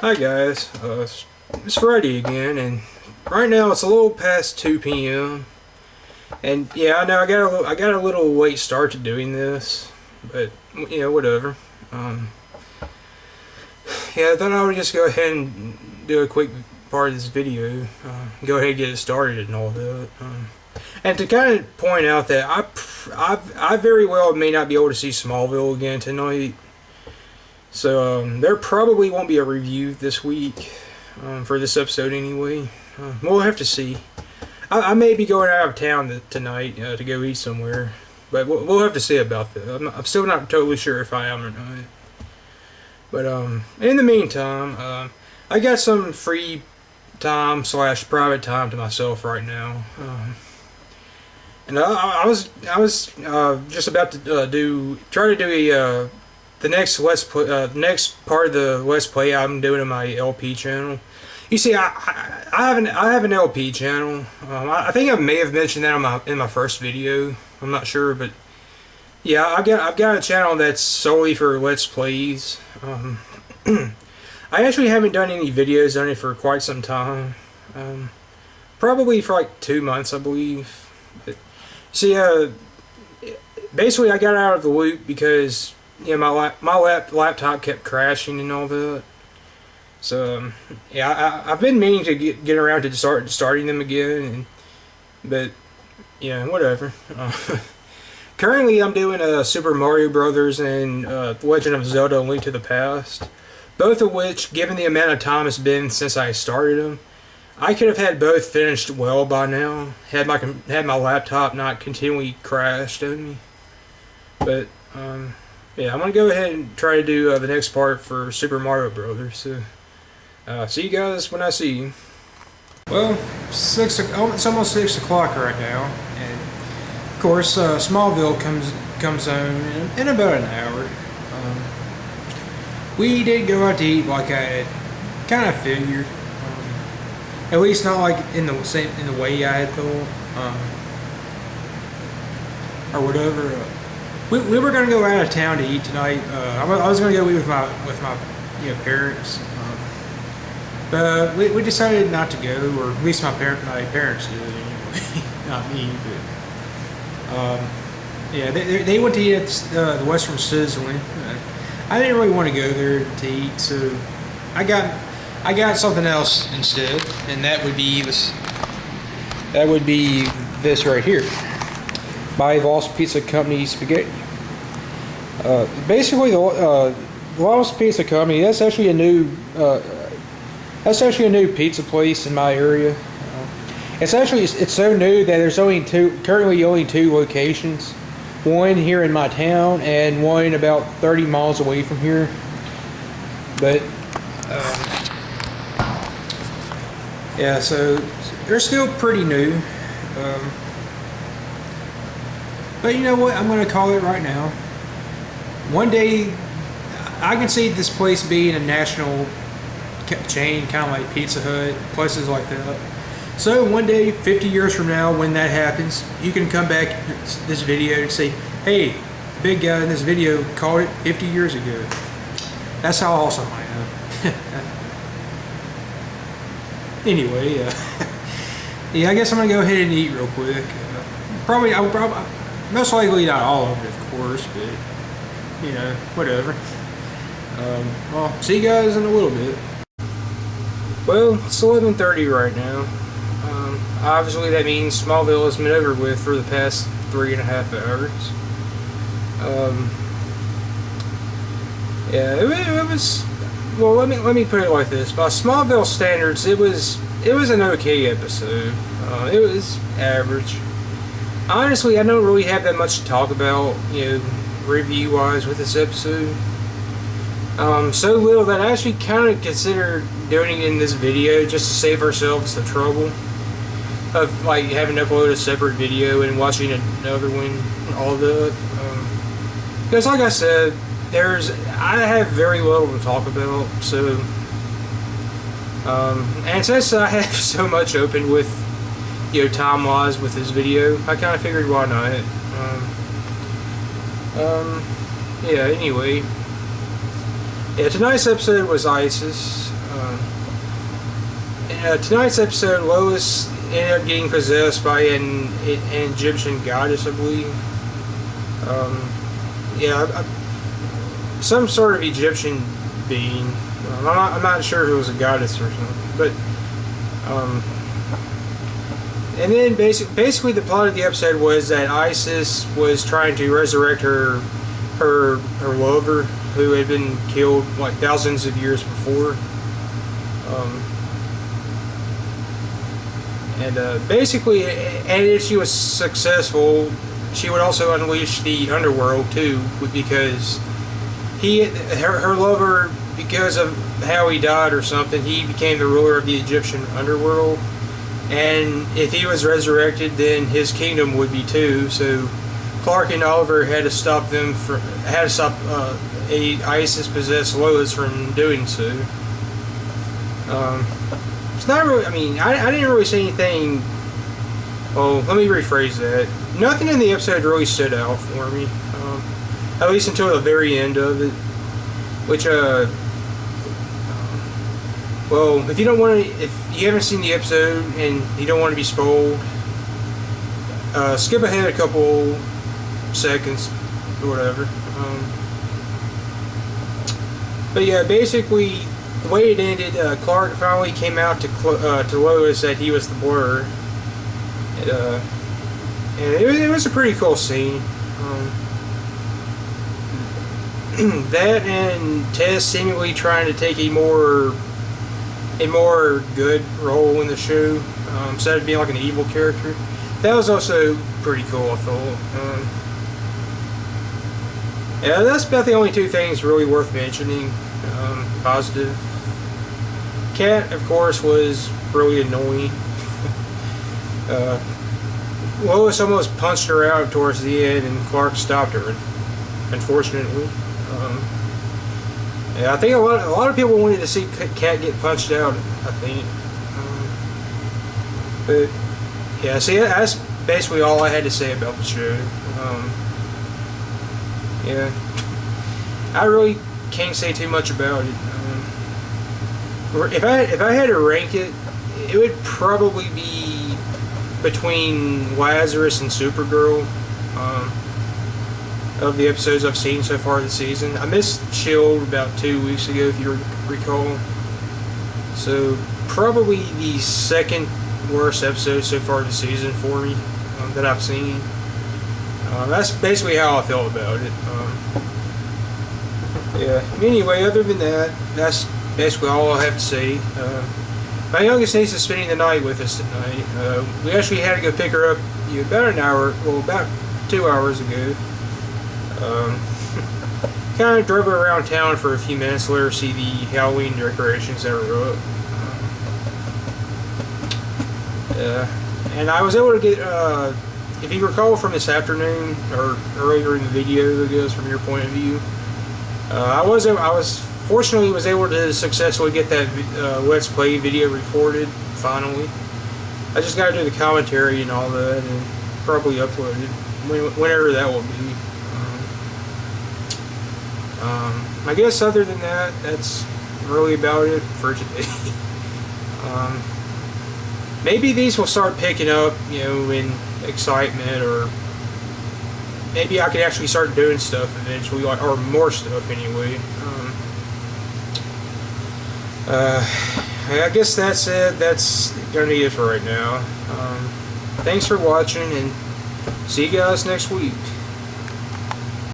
Hi guys, it's Friday again, and right now it's a little past 2 p.m. And yeah, I know I got a little late start to doing this, but you know, whatever. Yeah, I thought I would just go ahead and do a quick part of this video, go ahead and get it started and all that. And to kind of point out that I very well may not be able to see Smallville again tonight. So there probably won't be a review this week for this episode anyway. We'll have to see. I may be going out of town tonight to go eat somewhere, but we'll have to see about that. I'm still not totally sure if I am or not. But in the meantime, I got some free time / private time to myself right now. And I was just about to try to do the next next part of the Let's Play I'm doing on my LP channel. You see, I have an LP channel. I think I may have mentioned that in my first video. I'm not sure, but yeah, I've got a channel that's solely for Let's Plays. I actually haven't done any videos on it for quite some time. Probably for like 2 months, I believe. But, see, basically I got out of the loop because my laptop kept crashing and all that. So yeah, I've been meaning to get around to starting them again, but yeah, whatever. Currently, I'm doing Super Mario Brothers and Legend of Zelda: Link to the Past, both of which, given the amount of time it's been since I started them, I could have had both finished well by now had my laptop not continually crashed on me. But yeah, I'm gonna go ahead and try to do the next part for Super Mario Brothers. So see you guys when I see you. Well, it's almost 6 o'clock right now, and of course Smallville comes on in about an hour. We did go out to eat like I had kind of figured. At least not like in the way I had thought, or whatever. We were gonna go out of town to eat tonight. I was gonna go eat with my parents, but we decided not to go, or at least my parents did anyway, not me. But yeah, they went to eat at the Western Sizzling. I didn't really want to go there to eat, so I got something else instead, and that would be this. That would be this right here. By Lost Pizza Company spaghetti. Basically, the Lost Pizza Company. That's actually a new pizza place in my area. It's so new that there's currently only two locations. One here in my town and one about 30 miles away from here. But yeah, so they're still pretty new. But you know what? I'm going to call it right now. One day, I can see this place being a national chain, kind of like Pizza Hut, places like that. So one day, 50 years from now, when that happens, you can come back to this video and say, hey, the big guy in this video called it 50 years ago. That's how awesome I am. Anyway, yeah, I guess I'm going to go ahead and eat real quick. Most likely not all of it, of course, but, you know, whatever. Well, see you guys in a little bit. Well, it's 11:30 right now. Obviously that means Smallville has been over with for the past 3.5 hours. Yeah, it was, well, let me put it like this. By Smallville standards, it was an okay episode. It was average. Honestly, I don't really have that much to talk about, review-wise with this episode. So little that I actually kind of considered doing it in this video just to save ourselves the trouble of like having to upload a separate video and watching another one, all that. Because like I said, I have very little to talk about, so and since I have so much open with time-wise with this video, I kind of figured why not. Yeah, anyway. Yeah, tonight's episode was ISIS. Tonight's episode, Lois ended up getting possessed by an Egyptian goddess, I believe. Some sort of Egyptian being. I'm not sure if it was a goddess or something, but and then basically the plot of the episode was that Isis was trying to resurrect her lover, who had been killed like thousands of years before. Basically, and if she was successful, she would also unleash the underworld too, because her lover, because of how he died or something, he became the ruler of the Egyptian underworld. And if he was resurrected, then his kingdom would be too. So Clark and Oliver had to stop a ISIS-possessed Lois from doing so. It's not really. I mean, I didn't really see anything. Oh, let me rephrase that. Nothing in the episode really stood out for me, at least until the very end of it. Which, well, if you haven't seen the episode and you don't want to be spoiled, skip ahead a couple seconds or whatever. But yeah, basically, the way it ended, Clark finally came out to Lois that he was the Blur. And it was a pretty cool scene. That and Tess seemingly trying to take a more good role in the show, instead of being like an evil character. That was also pretty cool, I thought. Yeah, that's about the only two things really worth mentioning. Positive. Cat, of course, was really annoying. Lois almost punched her out towards the end, and Clark stopped her, unfortunately. Yeah, I think a lot of people wanted to see Cat get punched out, I think. But yeah, see, that's basically all I had to say about the show. Yeah, I really can't say too much about it. If I had to rank it, it would probably be between Lazarus and Supergirl. Of the episodes I've seen so far this season, I missed Shield about 2 weeks ago, if you recall. So probably the second worst episode so far this season for me, that I've seen. That's basically how I felt about it. Yeah. Anyway, other than that, that's basically all I have to say. My youngest niece is spending the night with us tonight. We actually had to go pick her up about 2 hours ago. Kind of drove her around town for a few minutes to let her see the Halloween decorations that were up. And I was able to get, if you recall from this afternoon, or earlier in the video, I guess, from your point of view, I was fortunately was able to successfully get that Let's Play video recorded, finally. I just got to do the commentary and all that, and probably upload it, whenever that will be. I guess other than that, that's really about it for today. Maybe these will start picking up, in excitement, or maybe I could actually start doing stuff eventually, or more stuff anyway. I guess that's it. That's gonna be it for right now. Thanks for watching, and see you guys next week.